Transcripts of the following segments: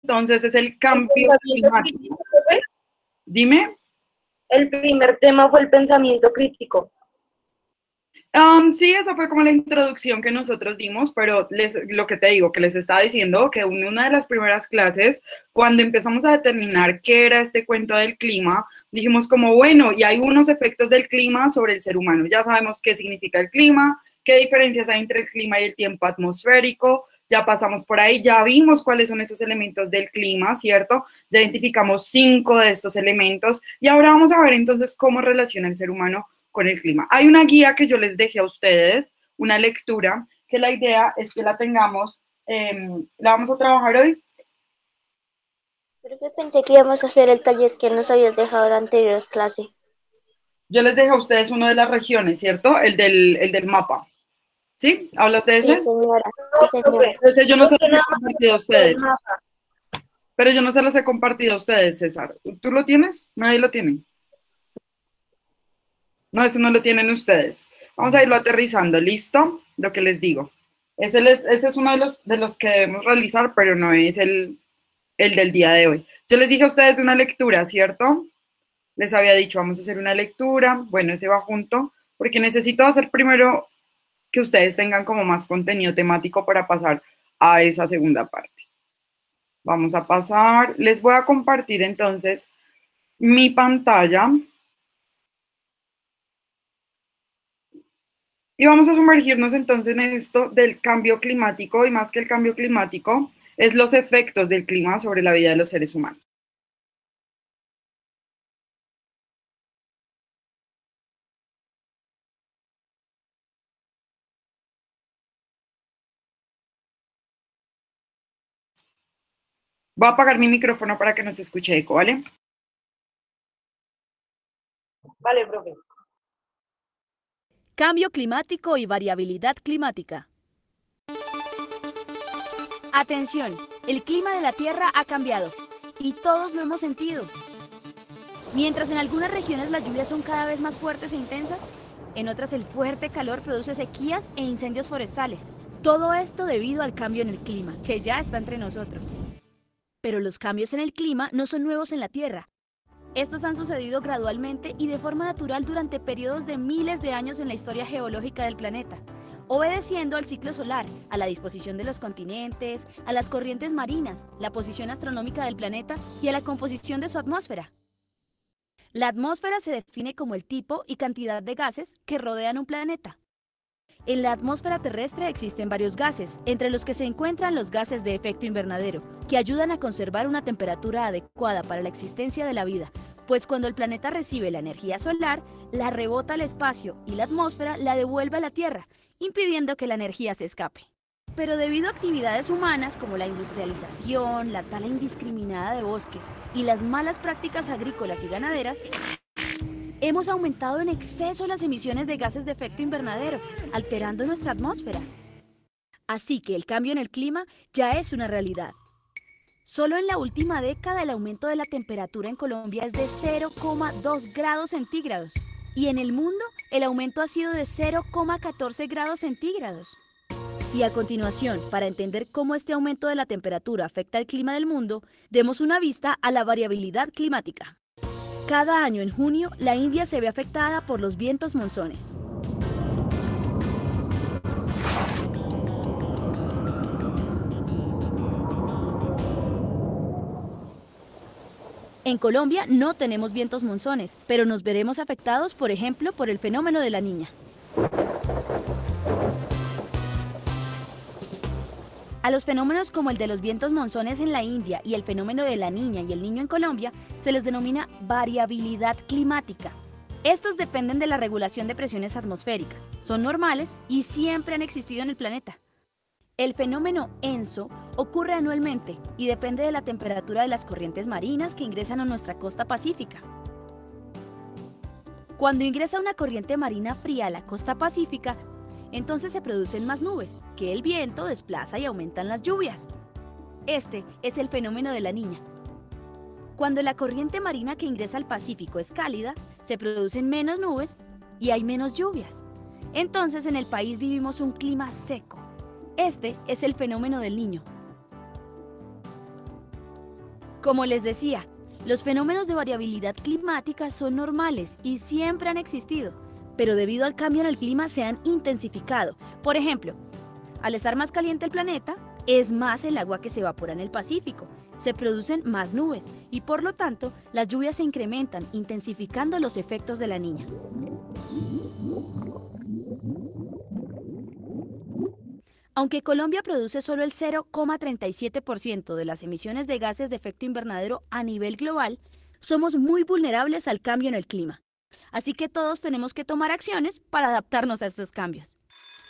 entonces es el ¿El cambio pensamiento climático. crítico fue? Dime. El primer tema fue el pensamiento crítico. Sí, esa fue como la introducción que nosotros dimos, pero lo que te digo, que les estaba diciendo, que en una de las primeras clases, cuando empezamos a determinar qué era este cuento del clima, dijimos como, bueno, y hay unos efectos del clima sobre el ser humano. Ya sabemos qué significa el clima, qué diferencias hay entre el clima y el tiempo atmosférico, ya pasamos por ahí, ya vimos cuáles son esos elementos del clima, ¿cierto? Ya identificamos 5 de estos elementos y ahora vamos a ver entonces cómo relaciona el ser humano con el clima. Hay una guía que yo les dejé a ustedes, una lectura, que la idea es que la tengamos, la vamos a trabajar hoy. Pero que pensé que íbamos a hacer el taller que nos habías dejado en la anterior clase. Yo les dejé a ustedes uno de las regiones, ¿cierto? El del mapa. ¿Sí? ¿Hablas de Sí, ese? señora. Sí, señora. Ese yo no se los he Nada más compartido a el ustedes, mapa. pero yo no se los he compartido a ustedes, César. ¿Tú lo tienes? Nadie lo tiene. No, ese no lo tienen ustedes. Vamos a irlo aterrizando, ¿listo? Lo que les digo. Ese es uno de los que debemos realizar, pero no es el del día de hoy. Yo les dije a ustedes de una lectura, ¿cierto? Les había dicho, vamos a hacer una lectura. Bueno, ese va junto, porque necesito hacer primero que ustedes tengan como más contenido temático para pasar a esa segunda parte. Vamos a pasar, les voy a compartir entonces mi pantalla. Y vamos a sumergirnos entonces en esto del cambio climático y más que el cambio climático, es los efectos del clima sobre la vida de los seres humanos. Voy a apagar mi micrófono para que no se escuche eco, ¿vale? Vale, profe. Cambio climático y variabilidad climática. Atención, el clima de la Tierra ha cambiado y todos lo hemos sentido. Mientras en algunas regiones las lluvias son cada vez más fuertes e intensas, en otras el fuerte calor produce sequías e incendios forestales. Todo esto debido al cambio en el clima, que ya está entre nosotros. Pero los cambios en el clima no son nuevos en la Tierra. Estos han sucedido gradualmente y de forma natural durante periodos de miles de años en la historia geológica del planeta, obedeciendo al ciclo solar, a la disposición de los continentes, a las corrientes marinas, la posición astronómica del planeta y a la composición de su atmósfera. La atmósfera se define como el tipo y cantidad de gases que rodean un planeta. En la atmósfera terrestre existen varios gases, entre los que se encuentran los gases de efecto invernadero, que ayudan a conservar una temperatura adecuada para la existencia de la vida, pues cuando el planeta recibe la energía solar, la rebota al espacio y la atmósfera la devuelve a la Tierra, impidiendo que la energía se escape. Pero debido a actividades humanas como la industrialización, la tala indiscriminada de bosques y las malas prácticas agrícolas y ganaderas, hemos aumentado en exceso las emisiones de gases de efecto invernadero, alterando nuestra atmósfera. Así que el cambio en el clima ya es una realidad. Solo en la última década el aumento de la temperatura en Colombia es de 0,2 grados centígrados y en el mundo el aumento ha sido de 0,14 grados centígrados. Y a continuación, para entender cómo este aumento de la temperatura afecta el clima del mundo, demos una vista a la variabilidad climática. Cada año en junio, la India se ve afectada por los vientos monzones. En Colombia no tenemos vientos monzones, pero nos veremos afectados, por ejemplo, por el fenómeno de la Niña. A los fenómenos como el de los vientos monzones en la India y el fenómeno de la Niña y el Niño en Colombia se les denomina variabilidad climática. Estos dependen de la regulación de presiones atmosféricas, son normales y siempre han existido en el planeta. El fenómeno ENSO ocurre anualmente y depende de la temperatura de las corrientes marinas que ingresan a nuestra costa pacífica. Cuando ingresa una corriente marina fría a la costa pacífica, entonces se producen más nubes, que el viento desplaza y aumentan las lluvias. Este es el fenómeno de la Niña. Cuando la corriente marina que ingresa al Pacífico es cálida, se producen menos nubes y hay menos lluvias. Entonces en el país vivimos un clima seco. Este es el fenómeno del Niño. Como les decía, los fenómenos de variabilidad climática son normales y siempre han existido, pero debido al cambio en el clima se han intensificado. Por ejemplo, al estar más caliente el planeta, es más el agua que se evapora en el Pacífico, se producen más nubes y por lo tanto las lluvias se incrementan, intensificando los efectos de la Niña. Aunque Colombia produce solo el 0,37% de las emisiones de gases de efecto invernadero a nivel global, somos muy vulnerables al cambio en el clima. Así que todos tenemos que tomar acciones para adaptarnos a estos cambios.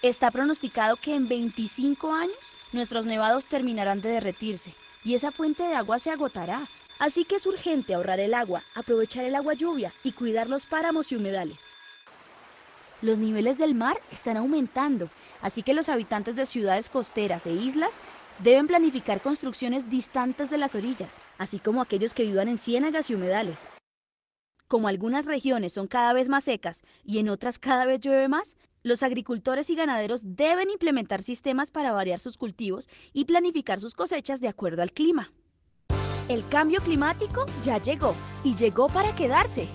Está pronosticado que en 25 años nuestros nevados terminarán de derretirse y esa fuente de agua se agotará. Así que es urgente ahorrar el agua, aprovechar el agua lluvia y cuidar los páramos y humedales. Los niveles del mar están aumentando, así que los habitantes de ciudades costeras e islas deben planificar construcciones distantes de las orillas, así como aquellos que vivan en ciénagas y humedales. Como algunas regiones son cada vez más secas y en otras cada vez llueve más, los agricultores y ganaderos deben implementar sistemas para variar sus cultivos y planificar sus cosechas de acuerdo al clima. El cambio climático ya llegó y llegó para quedarse.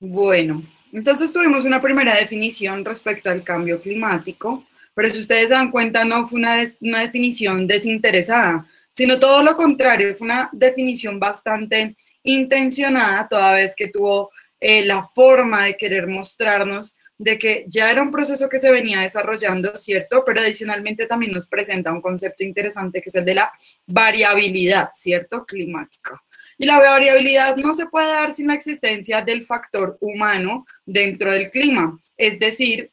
Bueno, entonces tuvimos una primera definición respecto al cambio climático, pero si ustedes se dan cuenta no fue una definición desinteresada, sino todo lo contrario, fue una definición bastante intencionada, toda vez que tuvo la forma de querer mostrarnos de que ya era un proceso que se venía desarrollando, ¿cierto? Pero adicionalmente también nos presenta un concepto interesante que es el de la variabilidad, ¿cierto? Climática. Y la variabilidad no se puede dar sin la existencia del factor humano dentro del clima. Es decir,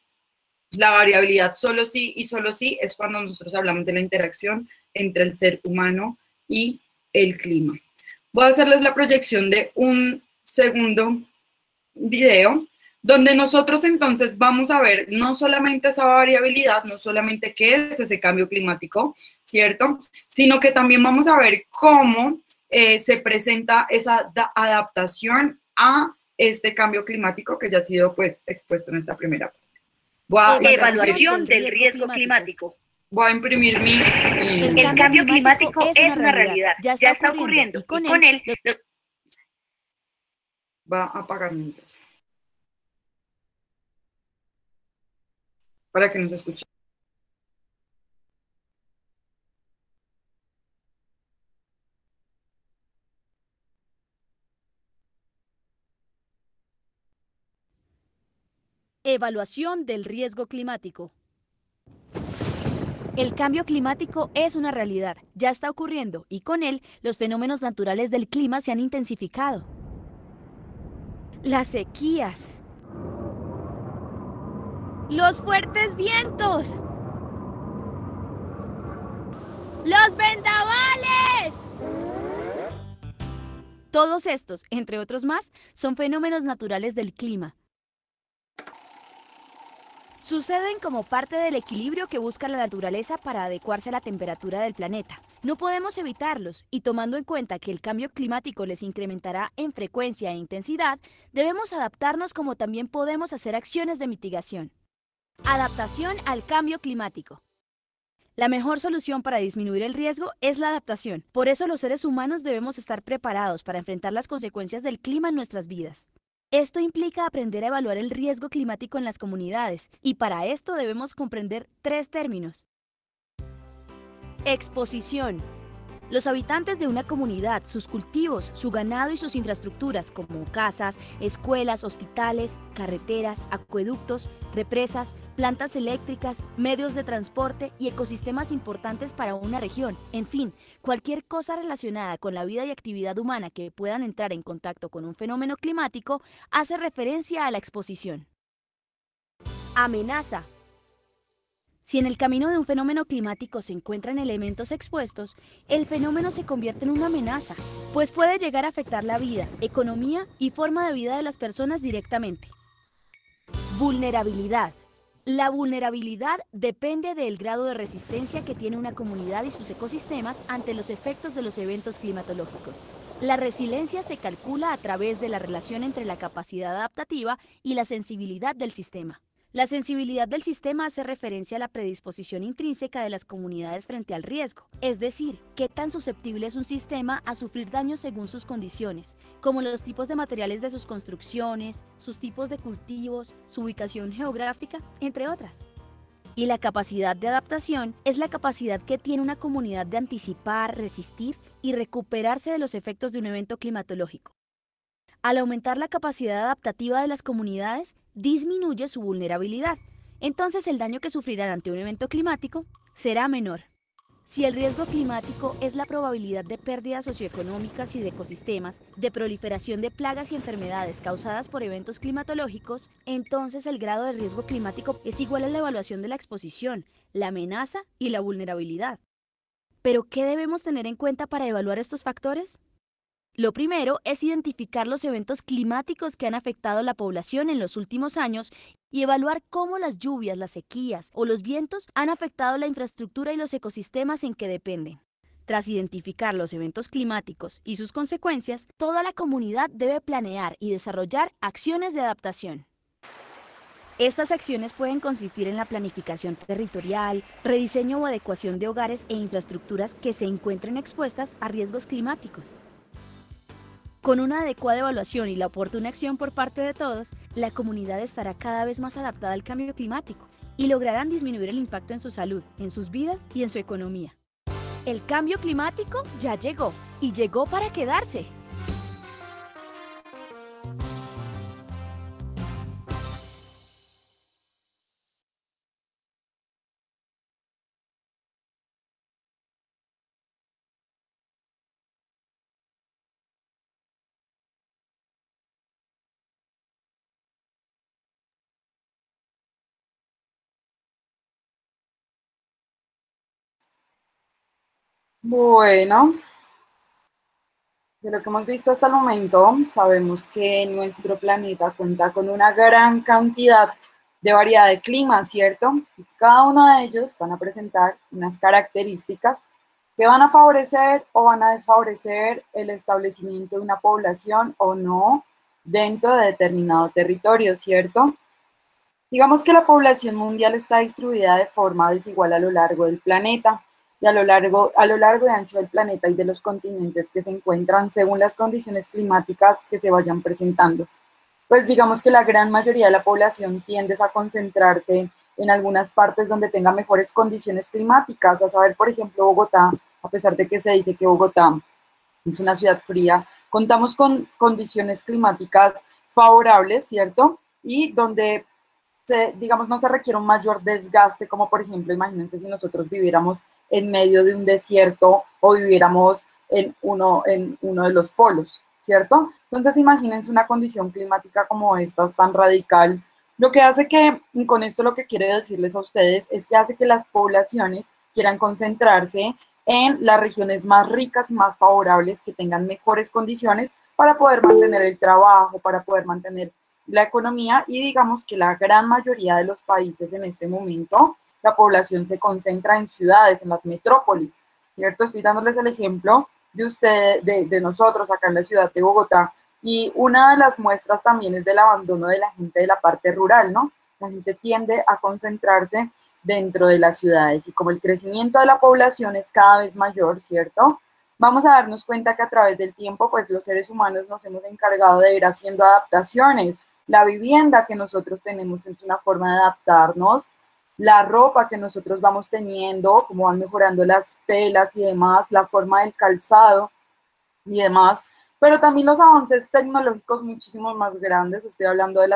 la variabilidad solo sí y solo sí es cuando nosotros hablamos de la interacción entre el ser humano y el clima. Voy a hacerles la proyección de un segundo video, donde nosotros entonces vamos a ver no solamente esa variabilidad, no solamente qué es ese cambio climático, ¿cierto? Sino que también vamos a ver cómo se presenta esa adaptación a este cambio climático que ya ha sido pues expuesto en esta primera parte. Evaluación del riesgo climático. Voy a imprimir mi... El cambio climático es una realidad, ya está ocurriendo y con él... Va a apagar mi micrófono para que no se escuche. Evaluación del riesgo climático. El cambio climático es una realidad, ya está ocurriendo y con él los fenómenos naturales del clima se han intensificado. Las sequías, los fuertes vientos, los vendavales. Todos estos, entre otros más, son fenómenos naturales del clima. Suceden como parte del equilibrio que busca la naturaleza para adecuarse a la temperatura del planeta. No podemos evitarlos y tomando en cuenta que el cambio climático les incrementará en frecuencia e intensidad, debemos adaptarnos como también podemos hacer acciones de mitigación. Adaptación al cambio climático. La mejor solución para disminuir el riesgo es la adaptación. Por eso los seres humanos debemos estar preparados para enfrentar las consecuencias del clima en nuestras vidas. Esto implica aprender a evaluar el riesgo climático en las comunidades y para esto debemos comprender 3 términos. Exposición. Los habitantes de una comunidad, sus cultivos, su ganado y sus infraestructuras como casas, escuelas, hospitales, carreteras, acueductos, represas, plantas eléctricas, medios de transporte y ecosistemas importantes para una región. En fin, cualquier cosa relacionada con la vida y actividad humana que puedan entrar en contacto con un fenómeno climático hace referencia a la exposición. Amenaza. Si en el camino de un fenómeno climático se encuentran elementos expuestos, el fenómeno se convierte en una amenaza, pues puede llegar a afectar la vida, economía y forma de vida de las personas directamente. Vulnerabilidad. La vulnerabilidad depende del grado de resistencia que tiene una comunidad y sus ecosistemas ante los efectos de los eventos climatológicos. La resiliencia se calcula a través de la relación entre la capacidad adaptativa y la sensibilidad del sistema. La sensibilidad del sistema hace referencia a la predisposición intrínseca de las comunidades frente al riesgo, es decir, qué tan susceptible es un sistema a sufrir daños según sus condiciones, como los tipos de materiales de sus construcciones, sus tipos de cultivos, su ubicación geográfica, entre otras. Y la capacidad de adaptación es la capacidad que tiene una comunidad de anticipar, resistir y recuperarse de los efectos de un evento climatológico. Al aumentar la capacidad adaptativa de las comunidades, disminuye su vulnerabilidad. Entonces el daño que sufrirán ante un evento climático será menor. Si el riesgo climático es la probabilidad de pérdidas socioeconómicas y de ecosistemas, de proliferación de plagas y enfermedades causadas por eventos climatológicos, entonces el grado de riesgo climático es igual a la evaluación de la exposición, la amenaza y la vulnerabilidad. ¿Pero qué debemos tener en cuenta para evaluar estos factores? Lo primero es identificar los eventos climáticos que han afectado a la población en los últimos años y evaluar cómo las lluvias, las sequías o los vientos han afectado la infraestructura y los ecosistemas en que dependen. Tras identificar los eventos climáticos y sus consecuencias, toda la comunidad debe planear y desarrollar acciones de adaptación. Estas acciones pueden consistir en la planificación territorial, rediseño o adecuación de hogares e infraestructuras que se encuentren expuestas a riesgos climáticos. Con una adecuada evaluación y la oportuna acción por parte de todos, la comunidad estará cada vez más adaptada al cambio climático y lograrán disminuir el impacto en su salud, en sus vidas y en su economía. El cambio climático ya llegó y llegó para quedarse. Bueno, de lo que hemos visto hasta el momento, sabemos que nuestro planeta cuenta con una gran cantidad de variedad de climas, ¿cierto? Y cada uno de ellos van a presentar unas características que van a favorecer o van a desfavorecer el establecimiento de una población o no dentro de determinado territorio, ¿cierto? Digamos que la población mundial está distribuida de forma desigual a lo largo del planeta y a lo largo y ancho del planeta y de los continentes que se encuentran según las condiciones climáticas que se vayan presentando. Pues digamos que la gran mayoría de la población tiende a concentrarse en algunas partes donde tenga mejores condiciones climáticas, a saber, por ejemplo, Bogotá, a pesar de que se dice que Bogotá es una ciudad fría, contamos con condiciones climáticas favorables, ¿cierto? Y donde digamos, no se requiere un mayor desgaste, como por ejemplo, imagínense si nosotros viviéramos en medio de un desierto o viviéramos en uno de los polos, ¿cierto? Entonces, imagínense una condición climática como esta, tan radical. Lo que hace que, con esto lo que quiero decirles a ustedes, es que hace que las poblaciones quieran concentrarse en las regiones más ricas y más favorables, que tengan mejores condiciones para poder mantener el trabajo, para poder mantener la economía, y digamos que la gran mayoría de los países en este momento, la población se concentra en ciudades, en las metrópolis, ¿cierto? Estoy dándoles el ejemplo de nosotros acá en la ciudad de Bogotá, y una de las muestras también es del abandono de la gente de la parte rural, ¿no? La gente tiende a concentrarse dentro de las ciudades, y como el crecimiento de la población es cada vez mayor, ¿cierto? Vamos a darnos cuenta que a través del tiempo, pues los seres humanos nos hemos encargado de ir haciendo adaptaciones. La vivienda que nosotros tenemos es una forma de adaptarnos, la ropa que nosotros vamos teniendo, cómo van mejorando las telas y demás, la forma del calzado y demás, pero también los avances tecnológicos muchísimo más grandes. Estoy hablando de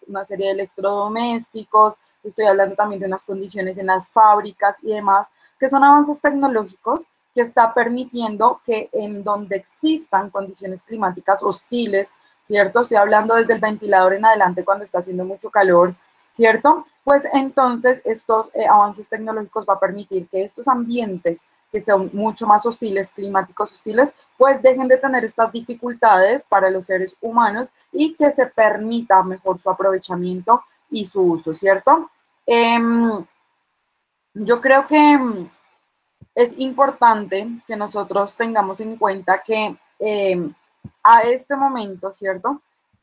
una serie de electrodomésticos, estoy hablando también de unas condiciones en las fábricas y demás, que son avances tecnológicos que está permitiendo que en donde existan condiciones climáticas hostiles, ¿cierto? Estoy hablando desde el ventilador en adelante cuando está haciendo mucho calor, ¿cierto? Pues entonces estos avances tecnológicos va a permitir que estos ambientes que son mucho más hostiles, climáticos hostiles, pues dejen de tener estas dificultades para los seres humanos y que se permita mejor su aprovechamiento y su uso, ¿cierto? Yo creo que es importante que nosotros tengamos en cuenta que a este momento, ¿cierto?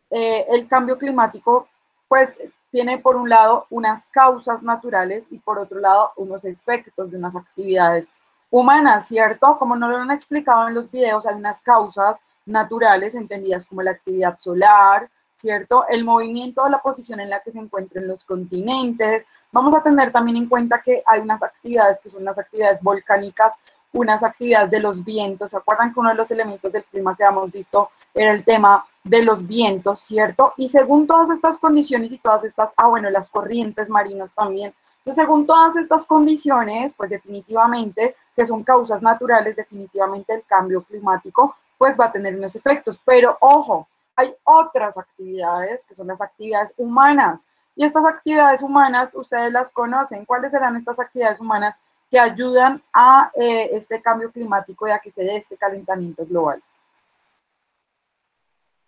El cambio climático, pues, tiene por un lado unas causas naturales y por otro lado unos efectos de unas actividades humanas, ¿cierto? Como nos lo han explicado en los videos, hay unas causas naturales entendidas como la actividad solar, ¿cierto? El movimiento o la posición en la que se encuentran los continentes. Vamos a tener también en cuenta que hay unas actividades que son las actividades volcánicas, unas actividades de los vientos. ¿Se acuerdan que uno de los elementos del clima que habíamos visto era el tema de los vientos, ¿cierto? Y según todas estas condiciones y todas estas, bueno, las corrientes marinas también. Entonces, según todas estas condiciones, pues definitivamente, que son causas naturales, definitivamente el cambio climático, pues va a tener unos efectos. Pero, ojo, hay otras actividades que son las actividades humanas. Y estas actividades humanas, ustedes las conocen. ¿Cuáles serán estas actividades humanas que ayudan a este cambio climático y a que se dé este calentamiento global?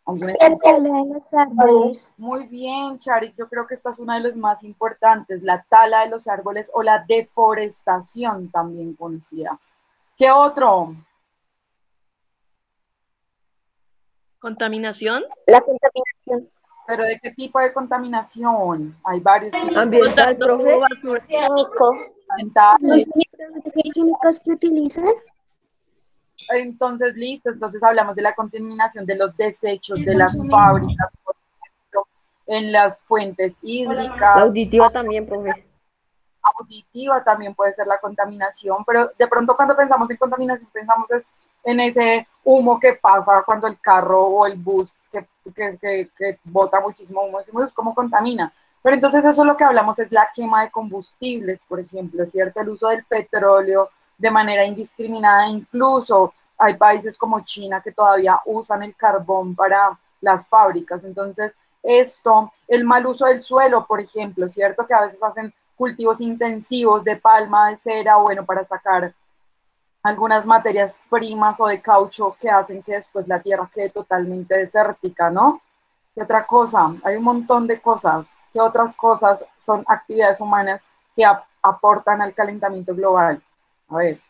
La tala de los árboles. Muy bien, Charik, yo creo que esta es una de las más importantes, la tala de los árboles o la deforestación también conocida. ¿Qué otro? ¿Contaminación? La contaminación. ¿Pero de qué tipo de contaminación? Hay varios tipos. Ambiental, profe. Químico. Ambiental. ¿Los químicos que utilizan? Entonces, listo, entonces hablamos de la contaminación de los desechos de las fábricas, por ejemplo, en las fuentes hídricas. La auditiva también, profe. Auditiva también puede ser la contaminación, pero de pronto cuando pensamos en contaminación pensamos en ese humo que pasa cuando el carro o el bus que bota muchísimo humo, decimos cómo contamina. Pero entonces eso lo que hablamos es la quema de combustibles, por ejemplo, ¿cierto? El uso del petróleo de manera indiscriminada, incluso hay países como China que todavía usan el carbón para las fábricas. Entonces, esto, el mal uso del suelo, por ejemplo, ¿cierto? Que a veces hacen cultivos intensivos de palma, de cera, bueno, para sacar algunas materias primas o de caucho que hacen que después la tierra quede totalmente desértica, ¿no? ¿Qué otra cosa? Hay un montón de cosas. ¿Qué otras cosas son actividades humanas que aportan al calentamiento global? A ver.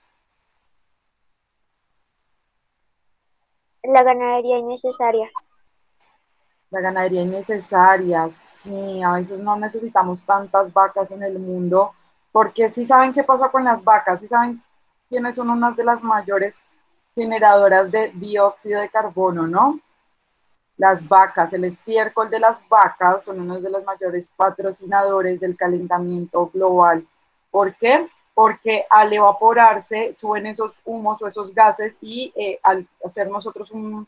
La ganadería innecesaria. La ganadería innecesaria, sí, a veces no necesitamos tantas vacas en el mundo, porque sí saben qué pasa con las vacas, sí saben quiénes son unas de las mayores generadoras de dióxido de carbono, ¿no? Las vacas, el estiércol de las vacas son uno de los mayores patrocinadores del calentamiento global. ¿Por qué? Porque al evaporarse suben esos humos o esos gases y al hacer nosotros un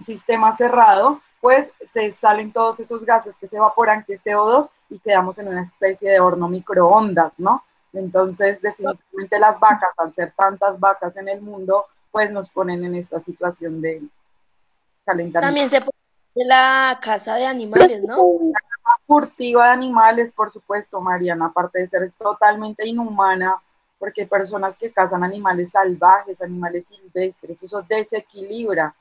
sistema cerrado, pues se salen todos esos gases que se evaporan, que es CO2, y quedamos en una especie de horno microondas, ¿no? Entonces, definitivamente las vacas, al ser tantas vacas en el mundo, pues nos ponen en esta situación de calentamiento. También se puede hacer la caza de animales, ¿no? La caza furtiva de animales, por supuesto, Mariana, aparte de ser totalmente inhumana, porque hay personas que cazan animales salvajes, animales silvestres, eso desequilibra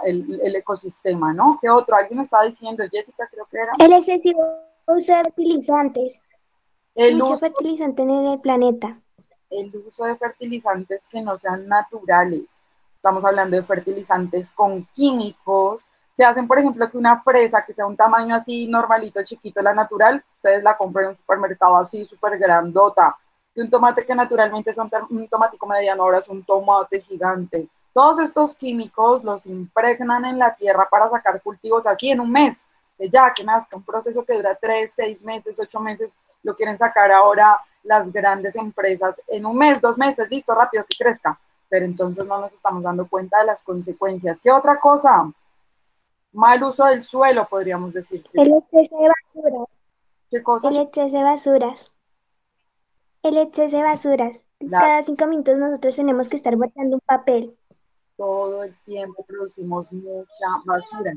el ecosistema, ¿no? ¿Qué otro? Alguien me estaba diciendo, Jessica, creo que era. El excesivo uso de fertilizantes. Mucho fertilizante en el planeta. El uso de fertilizantes que no sean naturales. Estamos hablando de fertilizantes con químicos que hacen, por ejemplo, que una fresa que sea un tamaño así normalito, chiquito, la natural, ustedes la compran en un supermercado así súper grandota. Y un tomate que naturalmente es un tomatico mediano, ahora es un tomate gigante. Todos estos químicos los impregnan en la tierra para sacar cultivos así en un mes. Que nazca un proceso que dura 3, 6 meses, 8 meses, lo quieren sacar ahora las grandes empresas en un mes, 2 meses, listo, rápido, que crezca. Pero entonces no nos estamos dando cuenta de las consecuencias. ¿Qué otra cosa? Mal uso del suelo, podríamos decir. El exceso de basuras. ¿Qué cosa? El exceso de basuras. El exceso de basuras. Cada 5 minutos nosotros tenemos que estar botando un papel. Todo el tiempo producimos mucha basura.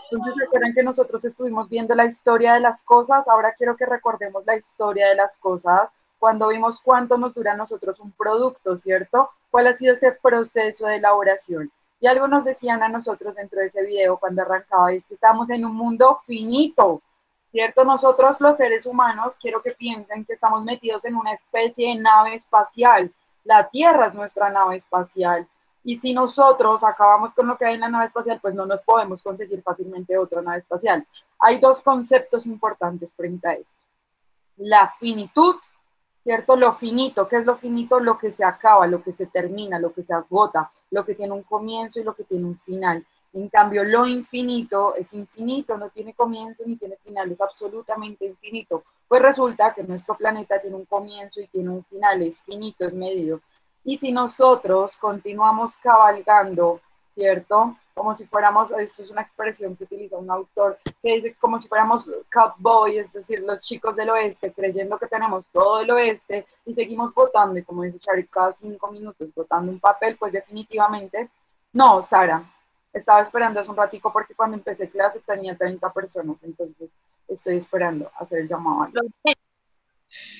Entonces, recuerden que nosotros estuvimos viendo la historia de las cosas. Ahora quiero que recordemos la historia de las cosas cuando vimos cuánto nos dura a nosotros un producto, ¿cierto? ¿Cuál ha sido ese proceso de elaboración? Y algo nos decían a nosotros dentro de ese video cuando arrancaba, es que estamos en un mundo finito. ¿cierto? Nosotros los seres humanos, quiero que piensen que estamos metidos en una especie de nave espacial. La Tierra es nuestra nave espacial. Y si nosotros acabamos con lo que hay en la nave espacial, pues no nos podemos conseguir fácilmente otra nave espacial. Hay dos conceptos importantes frente a esto. La finitud, ¿cierto? Lo finito, ¿qué es lo finito? Lo que se acaba, lo que se termina, lo que se agota, lo que tiene un comienzo y lo que tiene un final. En cambio, lo infinito es infinito, no tiene comienzo ni tiene final, es absolutamente infinito. Pues resulta que nuestro planeta tiene un comienzo y tiene un final, es finito, es medido. Y si nosotros continuamos cabalgando, ¿cierto? Como si fuéramos, esto es una expresión que utiliza un autor, que dice como si fuéramos cowboys, es decir, los chicos del oeste, creyendo que tenemos todo el oeste y seguimos votando, y como dice Shari, cada 5 minutos votando un papel, pues definitivamente, no, Sara, estaba esperando hace un ratico porque cuando empecé clase tenía 30 personas, entonces estoy esperando hacer el llamado.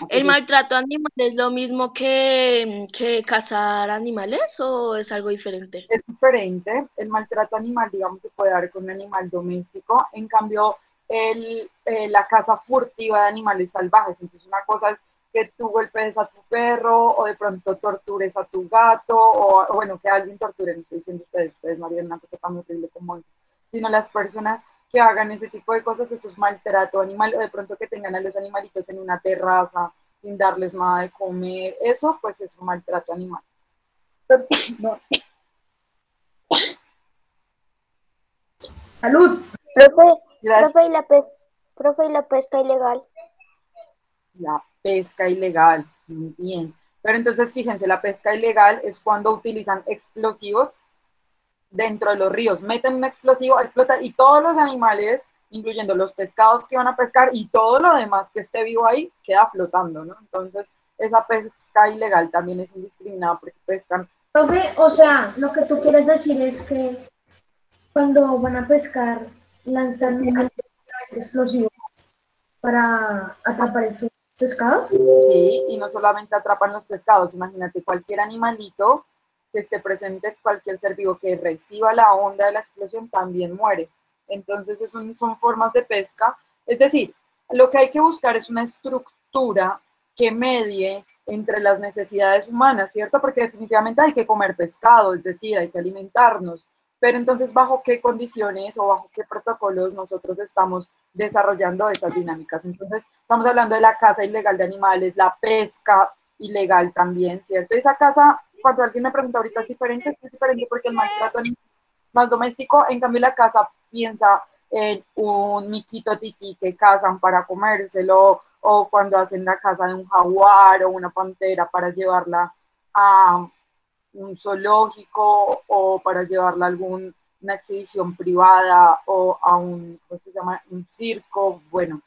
¿El maltrato animal es lo mismo que cazar animales o es algo diferente? Es diferente, el maltrato animal, digamos, se puede dar con un animal doméstico, en cambio, la caza furtiva de animales salvajes, entonces una cosa es que tú golpees a tu perro o de pronto tortures a tu gato o bueno, que alguien torture, no estoy diciendo ustedes no harían una cosa tan horrible como eso, sino las personas que hagan ese tipo de cosas, eso es maltrato animal, o de pronto que tengan a los animalitos en una terraza sin darles nada de comer, eso pues es un maltrato animal. Pero, no. ¡Salud! Profe, ¿y la pesca ilegal? La pesca ilegal, muy bien. Pero entonces fíjense, la pesca ilegal es cuando utilizan explosivos dentro de los ríos. Meten un explosivo, explota y todos los animales, incluyendo los pescados que van a pescar y todo lo demás que esté vivo ahí, queda flotando, ¿no? Entonces, esa pesca ilegal también es indiscriminada porque pescan. Profe, o sea, lo que tú quieres decir es que cuando van a pescar, lanzan un explosivo para atrapar el pescado. Sí, y no solamente atrapan los pescados, imagínate cualquier animalito que esté presente, cualquier ser vivo que reciba la onda de la explosión también muere. Entonces son formas de pesca. Es decir, lo que hay que buscar es una estructura que medie entre las necesidades humanas, ¿cierto? Porque definitivamente hay que comer pescado, es decir, hay que alimentarnos. Pero entonces, ¿bajo qué condiciones o bajo qué protocolos nosotros estamos desarrollando esas dinámicas? Entonces, estamos hablando de la caza ilegal de animales, la pesca ilegal también, ¿cierto? Esa caza, cuando alguien me pregunta ahorita, es diferente porque el maltrato animal es más doméstico, en cambio la caza piensa en un miquito tití que cazan para comérselo, o cuando hacen la caza de un jaguar o una pantera para llevarla a un zoológico o para llevarla a alguna exhibición privada o a ¿cómo se llama? Un circo, bueno.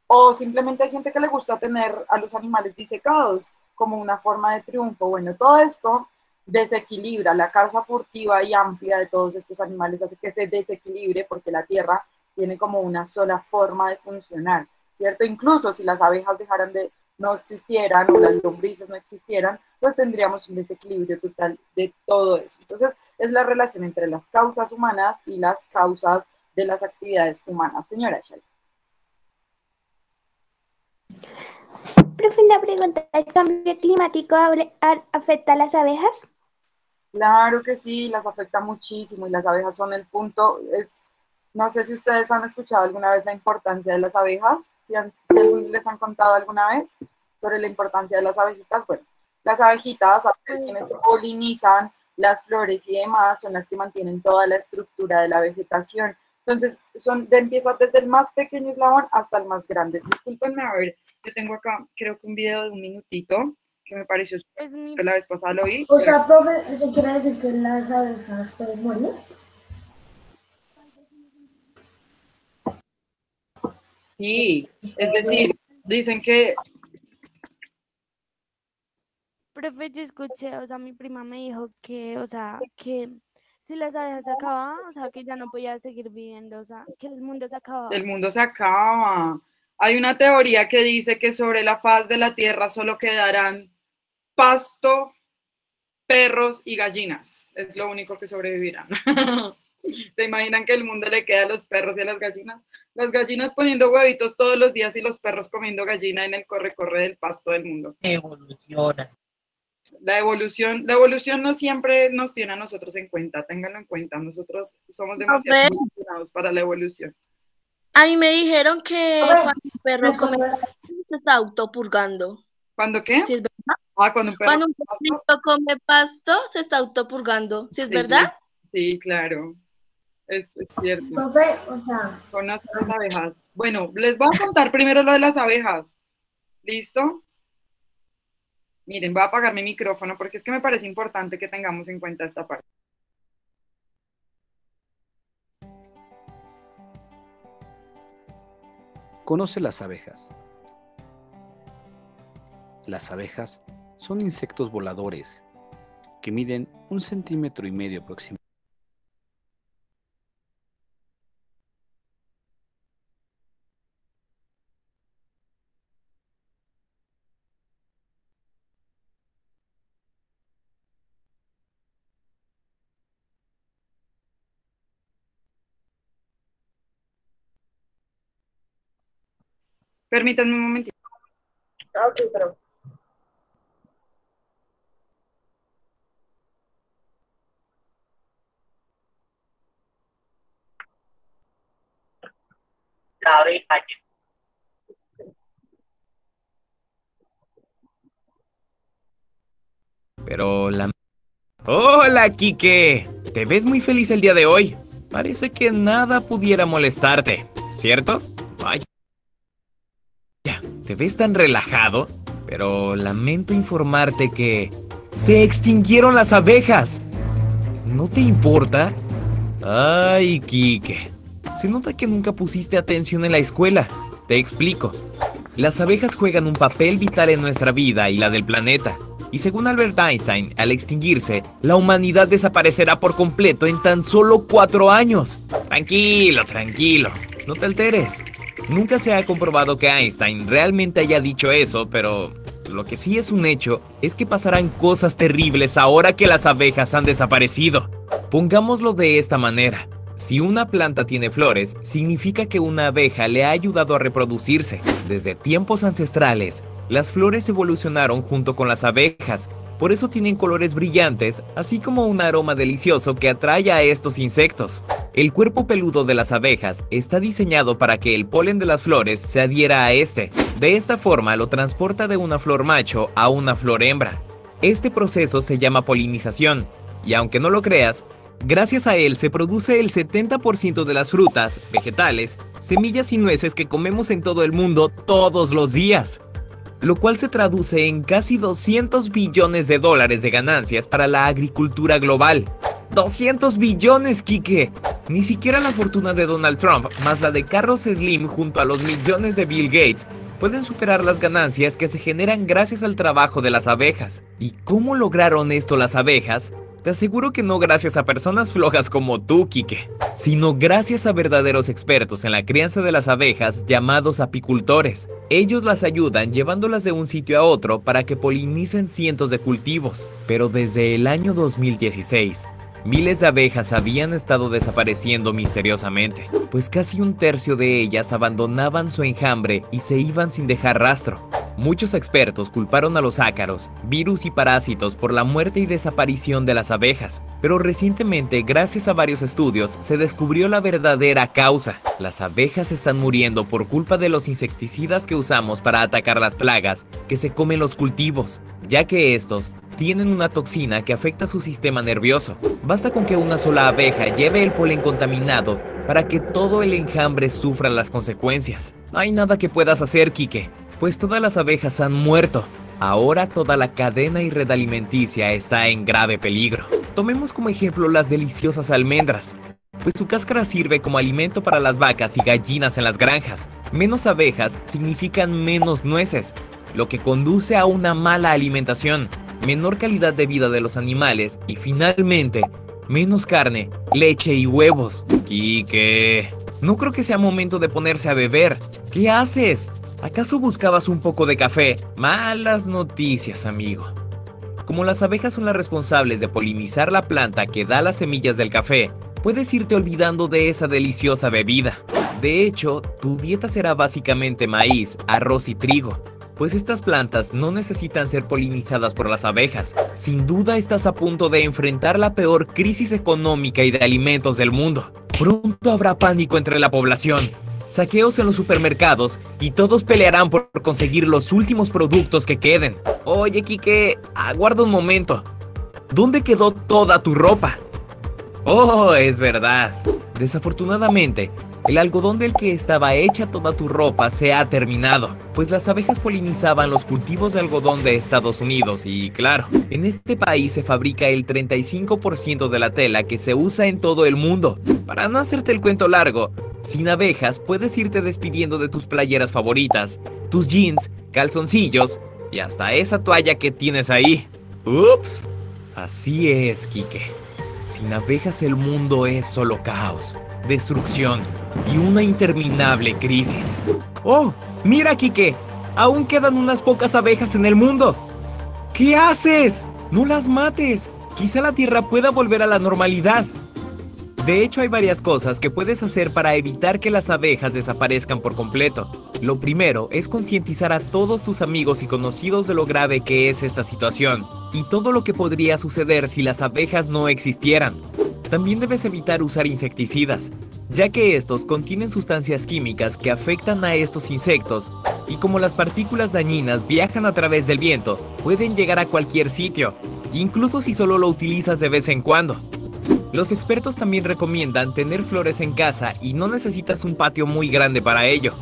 O simplemente hay gente que le gusta tener a los animales disecados como una forma de triunfo. Bueno, todo esto desequilibra la caza furtiva y amplia de todos estos animales, hace que se desequilibre porque la tierra tiene como una sola forma de funcionar, ¿cierto? Incluso si las abejas dejaran de no existieran o las lombrices no existieran, pues tendríamos un desequilibrio total de todo eso. Entonces, es la relación entre las causas humanas y las causas de las actividades humanas. Señora Shelly. Profe, la pregunta, ¿el cambio climático afecta a las abejas? Claro que sí, las afecta muchísimo y las abejas son el punto. No sé si ustedes han escuchado alguna vez la importancia de las abejas, si les han contado alguna vez sobre la importancia de las abejitas. Bueno, las abejitas, quienes polinizan las flores y demás, son las que mantienen toda la estructura de la vegetación. Entonces, empieza desde el más pequeño eslabón hasta el más grande. Discúlpenme, a ver, yo tengo acá, creo que un video de 1 minutito, que me pareció que la vez pasada lo vi. O sea, profe, ¿eso quiere decir que las abejas pueden morir? Sí, es decir, dicen que... Profe, yo escuché, o sea, mi prima me dijo que, o sea, que si las abejas se acababan, o sea, que ya no podía seguir viviendo, o sea, que el mundo se acababa. El mundo se acaba. Hay una teoría que dice que sobre la faz de la tierra solo quedarán pasto, perros y gallinas. Es lo único que sobrevivirán. ¿Se imaginan que el mundo le queda a los perros y a las gallinas? Las gallinas poniendo huevitos todos los días y los perros comiendo gallina en el corre-corre del pasto del mundo. Evoluciona. La evolución no siempre nos tiene a nosotros en cuenta, ténganlo en cuenta, nosotros somos demasiado evolucionados para la evolución. A mí me dijeron que cuando un perro come se está autopurgando. ¿Cuándo qué? ¿Sí es verdad? Cuando un perrito come pasto se está autopurgando, ¿sí es verdad? Sí, claro, es cierto. Profe, o sea... Con las abejas. Bueno, les voy a contar primero lo de las abejas. ¿Listo? Miren, voy a apagar mi micrófono porque es que me parece importante que tengamos en cuenta esta parte. Conoce las abejas. Las abejas son insectos voladores que miden 1,5 centímetros aproximadamente. Permítanme un momentito. Ok, pero... Pero la... ¡Hola, Quique! Te ves muy feliz el día de hoy. Parece que nada pudiera molestarte, ¿cierto? Vaya. Te ves tan relajado, pero lamento informarte que... ¡se extinguieron las abejas! ¿No te importa? Ay, Quique. Se nota que nunca pusiste atención en la escuela. Te explico. Las abejas juegan un papel vital en nuestra vida y la del planeta. Y según Albert Einstein, al extinguirse, la humanidad desaparecerá por completo en tan solo 4 años. Tranquilo, tranquilo. No te alteres. Nunca se ha comprobado que Einstein realmente haya dicho eso, pero lo que sí es un hecho es que pasarán cosas terribles ahora que las abejas han desaparecido. Pongámoslo de esta manera. Si una planta tiene flores, significa que una abeja le ha ayudado a reproducirse. Desde tiempos ancestrales, las flores evolucionaron junto con las abejas. Por eso tienen colores brillantes, así como un aroma delicioso que atrae a estos insectos. El cuerpo peludo de las abejas está diseñado para que el polen de las flores se adhiera a este. De esta forma lo transporta de una flor macho a una flor hembra. Este proceso se llama polinización, y aunque no lo creas, gracias a él se produce el 70% de las frutas, vegetales, semillas y nueces que comemos en todo el mundo todos los días. Lo cual se traduce en casi $200 billones de ganancias para la agricultura global. ¡200 billones, Quique! Ni siquiera la fortuna de Donald Trump, más la de Carlos Slim junto a los millones de Bill Gates, pueden superar las ganancias que se generan gracias al trabajo de las abejas. ¿Y cómo lograron esto las abejas? Te aseguro que no gracias a personas flojas como tú, Quique, sino gracias a verdaderos expertos en la crianza de las abejas llamados apicultores. Ellos las ayudan llevándolas de un sitio a otro para que polinicen cientos de cultivos. Pero desde el año 2016, miles de abejas habían estado desapareciendo misteriosamente, pues casi 1/3 de ellas abandonaban su enjambre y se iban sin dejar rastro. Muchos expertos culparon a los ácaros, virus y parásitos por la muerte y desaparición de las abejas, pero recientemente, gracias a varios estudios, se descubrió la verdadera causa. Las abejas están muriendo por culpa de los insecticidas que usamos para atacar las plagas que se comen los cultivos, ya que estos tienen una toxina que afecta su sistema nervioso. Basta con que una sola abeja lleve el polen contaminado para que todo el enjambre sufra las consecuencias. No hay nada que puedas hacer, Quique, pues todas las abejas han muerto. Ahora toda la cadena y red alimenticia está en grave peligro. Tomemos como ejemplo las deliciosas almendras, pues su cáscara sirve como alimento para las vacas y gallinas en las granjas. Menos abejas significan menos nueces, lo que conduce a una mala alimentación, menor calidad de vida de los animales y finalmente, menos carne, leche y huevos. Quique, no creo que sea momento de ponerse a beber. ¿Qué haces? ¿Acaso buscabas un poco de café? Malas noticias, amigo. Como las abejas son las responsables de polinizar la planta que da las semillas del café, puedes irte olvidando de esa deliciosa bebida. De hecho, tu dieta será básicamente maíz, arroz y trigo, pues estas plantas no necesitan ser polinizadas por las abejas. Sin duda estás a punto de enfrentar la peor crisis económica y de alimentos del mundo. Pronto habrá pánico entre la población, saqueos en los supermercados y todos pelearán por conseguir los últimos productos que queden. Oye, Quique, aguarda un momento. ¿Dónde quedó toda tu ropa? Oh, es verdad. Desafortunadamente, el algodón del que estaba hecha toda tu ropa se ha terminado, pues las abejas polinizaban los cultivos de algodón de Estados Unidos y, claro, en este país se fabrica el 35% de la tela que se usa en todo el mundo. Para no hacerte el cuento largo, sin abejas puedes irte despidiendo de tus playeras favoritas, tus jeans, calzoncillos y hasta esa toalla que tienes ahí. ¡Ups! Así es, Quique. Sin abejas el mundo es solo caos, destrucción y una interminable crisis. ¡Oh! ¡Mira, Quique! Aún quedan unas pocas abejas en el mundo. ¿Qué haces? ¡No las mates! Quizá la Tierra pueda volver a la normalidad. De hecho, hay varias cosas que puedes hacer para evitar que las abejas desaparezcan por completo. Lo primero es concientizar a todos tus amigos y conocidos de lo grave que es esta situación y todo lo que podría suceder si las abejas no existieran. También debes evitar usar insecticidas, ya que estos contienen sustancias químicas que afectan a estos insectos y como las partículas dañinas viajan a través del viento, pueden llegar a cualquier sitio, incluso si solo lo utilizas de vez en cuando. Los expertos también recomiendan tener flores en casa y no necesitas un patio muy grande para ello.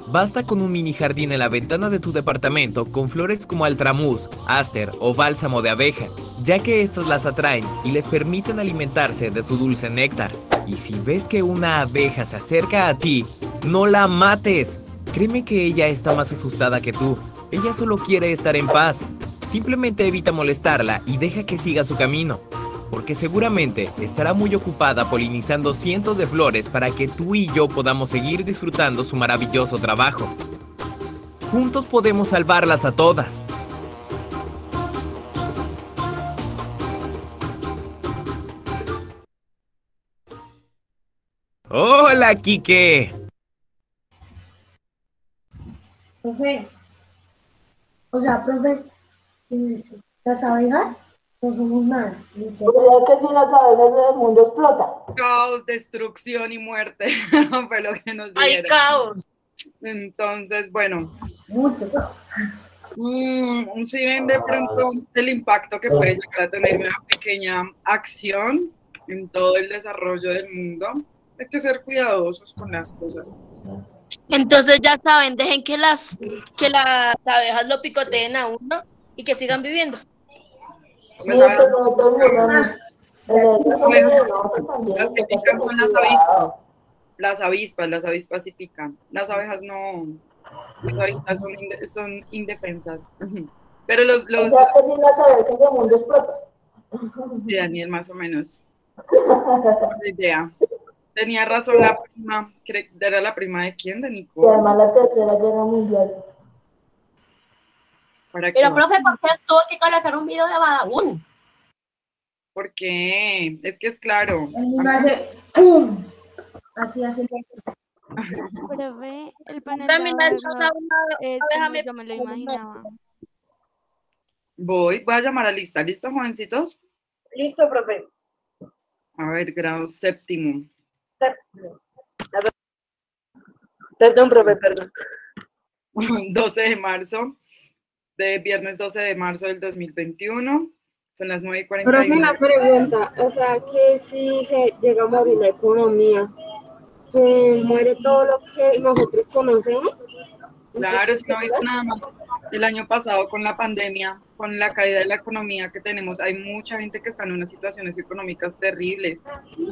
Basta con un mini jardín en la ventana de tu departamento con flores como altramuz, áster o bálsamo de abeja, ya que estas las atraen y les permiten alimentarse de su dulce néctar. Y si ves que una abeja se acerca a ti, no la mates. Créeme que ella está más asustada que tú. Ella solo quiere estar en paz. Simplemente evita molestarla y deja que siga su camino, porque seguramente estará muy ocupada polinizando cientos de flores para que tú y yo podamos seguir disfrutando su maravilloso trabajo. Juntos podemos salvarlas a todas. ¡Hola, Quique! Profe, profe, las abejas no somos nada. O sea que sin las abejas el mundo explota. Caos, destrucción y muerte fue lo que nos dieron. ¡Hay caos! Entonces, bueno. Mucho caos. Si ven de pronto el impacto que puede llegar a tener una pequeña acción en todo el desarrollo del mundo, hay que ser cuidadosos con las cosas. Entonces ya saben, dejen que las abejas lo picoteen a uno y que sigan viviendo. Las que pican son las avispas. Las avispas sí pican. Las abejas no. Las abejas son indefensas. Pero los... O sea que sin las abejas el mundo explota. Sí, Daniel, más o menos. La idea. Tenía razón la prima. ¿Era la prima de quién? De Nicole. Y además la tercera guerra mundial. Pero, profe, ¿por qué tuvo que colocar un video de Badabun? ¿Por qué? Es que es claro. ¡Pum! Así hace. Profe, el panel También de déjame. yo me lo imaginaba. Voy a llamar a lista. ¿Listo, jovencitos? Listo, profe. A ver, grado séptimo. Perdón, profe, perdón. 12 de marzo, de viernes 12 de marzo del 2021. Son las 9:41. Profe, una pregunta. O sea, que si se llega a morir la economía, ¿se muere todo lo que nosotros conocemos? Claro, si no viste nada más el año pasado con la pandemia, con la caída de la economía que tenemos, hay mucha gente que está en unas situaciones económicas terribles.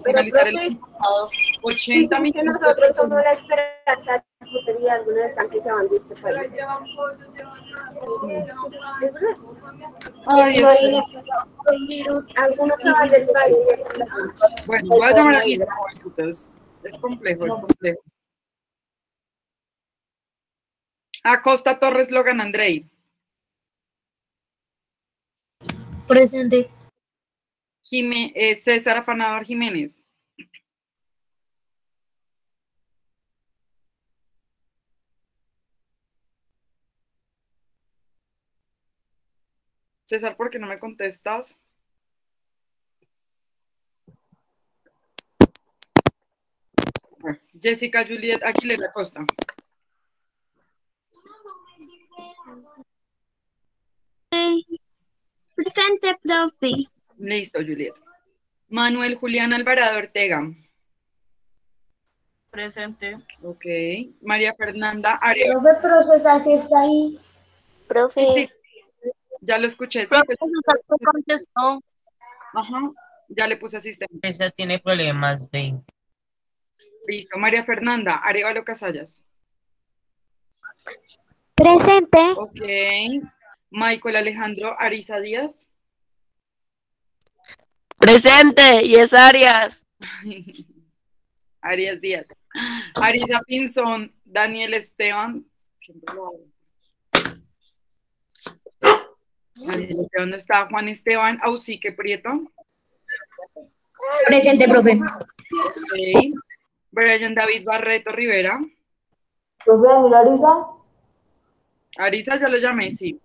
Finalizar el año pasado, 80 millones. Nosotros somos la esperanza y algunas están que se van de este país. Ay, algunos se van del país. Bueno, voy a llamar a lista, jovencitos. Es complejo, es complejo. Acosta Torres Logan Andrei. Presente. César Afanador Jiménez. César, ¿por qué no me contestas? Bueno, Jessica Juliet Aguilera Costa. Presente, profe. Listo, Juliet. Manuel Julián Alvarado Ortega. Presente. Ok. María Fernanda Arias. Profe, pero César sí está ahí. Profe. Sí, ya lo escuché. Sí, Profe, César me contestó. Ajá, ya le puse asistencia. Esa tiene problemas de... Listo. María Fernanda Arevalo Casallas. Presente. Ok. Michael Alejandro Ariza Díaz. Presente, y es Arias. Arias Díaz. Arisa Pinzón, Daniel Esteban. Siempre lo hago. Daniel Esteban no está. Juan Esteban Ausique Prieto. Presente, profe. Ok. Brian David Barreto Rivera. Profe, Daniel Arisa. Arisa ya lo llamé, sí.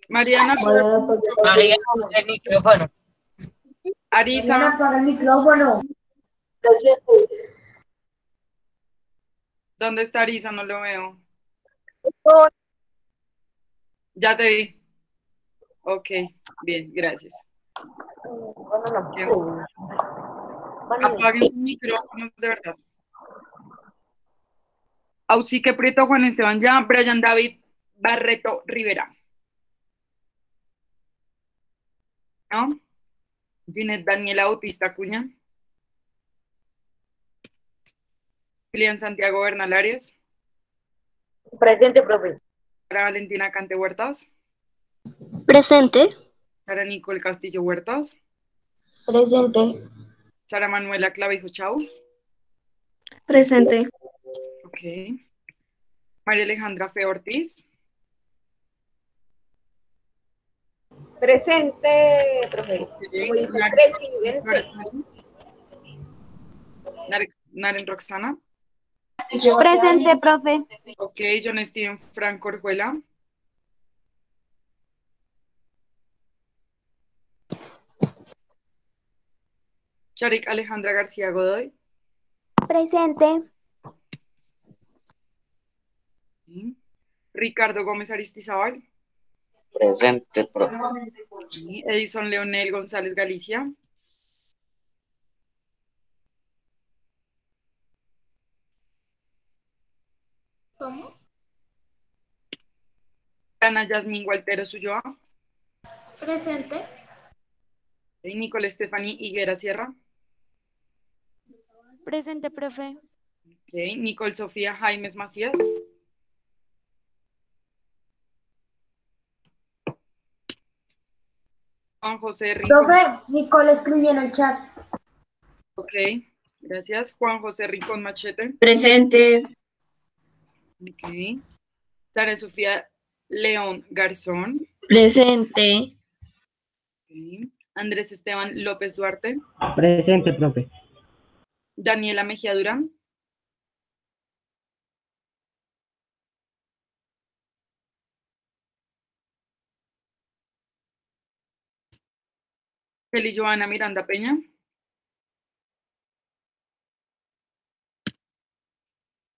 Mariana. María, el micrófono. Arisa. Mariana, apaga el micrófono. ¿Dónde está Arisa? No lo veo. Ya te vi. Ok, bien, gracias. Apaguen sus micrófonos, de verdad. Ausique Prieto, Juan Esteban ya, Brian David Barreto Rivera. ¿No? Ginette Daniela Bautista Acuña. Kilian Santiago Bernal Arias. Presente, profe. Sara Valentina Cante Huertas. Presente. Sara Nicole Castillo Huertas. Presente. Sara Manuela Clavijo Chau. Presente. Ok. María Alejandra Fe Ortiz. Presente, profe. Okay. Presidente. Naren Roxana. Presente, profe. Ok, John Steven Franco Orjuela. Sharik Alejandra García Godoy. Presente. Ricardo Gómez Aristizábal. Presente, profe. Edison Leonel González Galicia. ¿Cómo? Ana Yasmín Gualtero Ulloa. Presente. Nicole Stephanie Higuera Sierra. Presente, profe. Okay. Nicole Sofía Jaimes Macías. Juan José Rincón. Profe, Nicole escribió en el chat. Ok, gracias. Juan José Rincón Machete. Presente. Ok. Sara Sofía León Garzón. Presente. Okay. Andrés Esteban López Duarte. Presente, profe. Daniela Mejía Durán. Feli Joana Miranda Peña.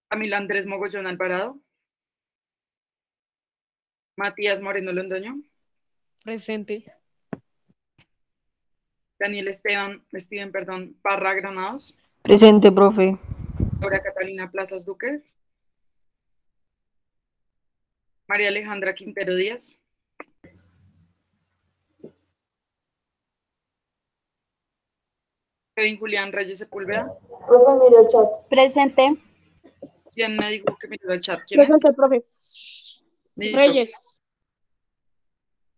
Camila Andrés Mogollón Alvarado. Matías Moreno Londoño. Presente. Daniel Steven Parra Granados. Presente, profe. Laura Catalina Plazas Duque. María Alejandra Quintero Díaz. Kevin Julián Reyes Sepúlveda. Profe, mira el chat. Presente. ¿Quién me dijo que miró el chat? ¿Quién Presente, es? profe. Listo. Reyes.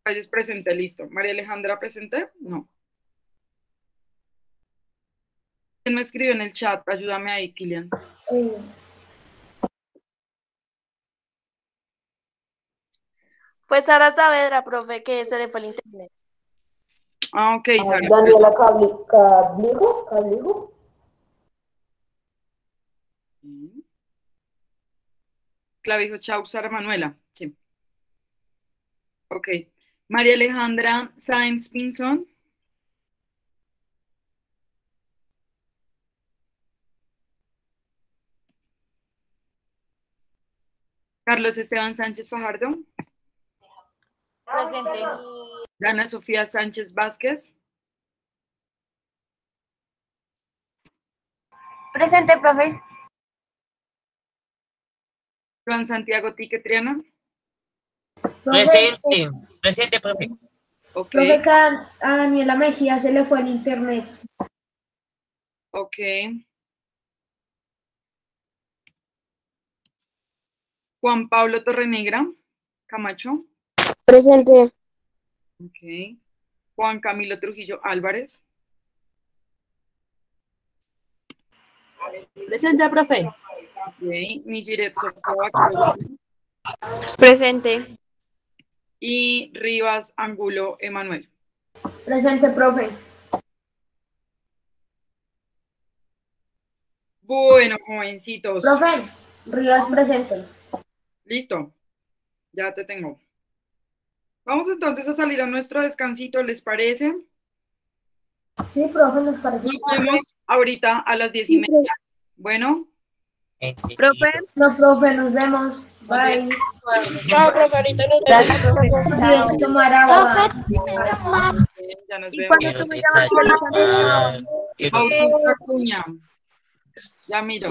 Reyes presente, listo. María Alejandra presente, no. ¿Quién me escribió en el chat? Ayúdame ahí, Kilian. Pues Sara Saavedra, profe, que se le fue el internet. Ah, ok, Sara. Daniela Cablijo. Clavijo, chau, Sara Manuela. Sí. Ok. María Alejandra Sáenz Pinzón. Carlos Esteban Sánchez Fajardo. Presente. Dana Sofía Sánchez Vázquez. Presente, profe. Juan Santiago Tique Triana. Presente. Presente, profe. Ok. Profe, que a Daniela Mejía se le fue el internet. Ok. Juan Pablo Torrenegra Camacho. Presente. Ok. Juan Camilo Trujillo Álvarez. Presente, profe. Ok. Nigiret Sofía Vaquero. Presente. Y Rivas Angulo Emanuel. Presente, profe. Bueno, jovencitos. Profe, Rivas presente. Listo. Ya te tengo. Vamos entonces a salir a nuestro descansito, ¿les parece? Sí, profe, nos parece. Nos vemos ahorita a las 10:30. Bueno. Profe. No, profe, nos vemos. Bye. Chao, profe, ahorita nos Gracias, profe. Chao. Tomar agua. Ya nos ¿Y vemos. cuando tú me llamas por la canción? Bautista Acuña. Ya miro.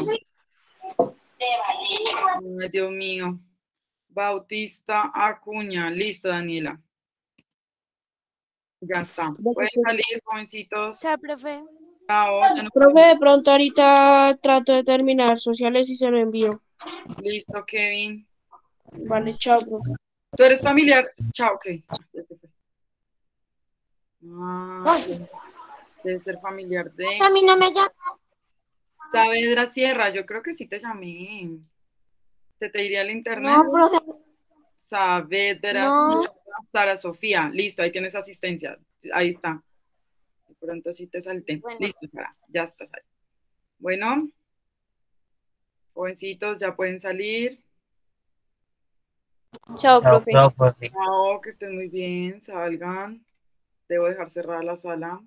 Ay, Dios mío. Bautista Acuña. Listo, Daniela. Ya está. Pueden salir, jovencitos. Chao, profe. Chao. Ya nos Profe, de pronto ahorita trato de terminar sociales y se lo envío. Listo, Kevin. Vale, chao, profe. ¿Tú eres familiar? Chao, ok. Ya se fue. Debe ser familiar de A mí no me llama. Saavedra Sierra. Yo creo que sí te llamé. ¿Se te iría el internet? No, profe. Saavedra No. Sierra, Sara Sofía. Listo, ahí tienes asistencia. Ahí está. De pronto sí te salté. Bueno. Listo, Sara. Ya estás ahí. Bueno. Jovencitos, ya pueden salir. Chao, profe. Chao, que estén muy bien. Salgan. Debo dejar cerrada la sala.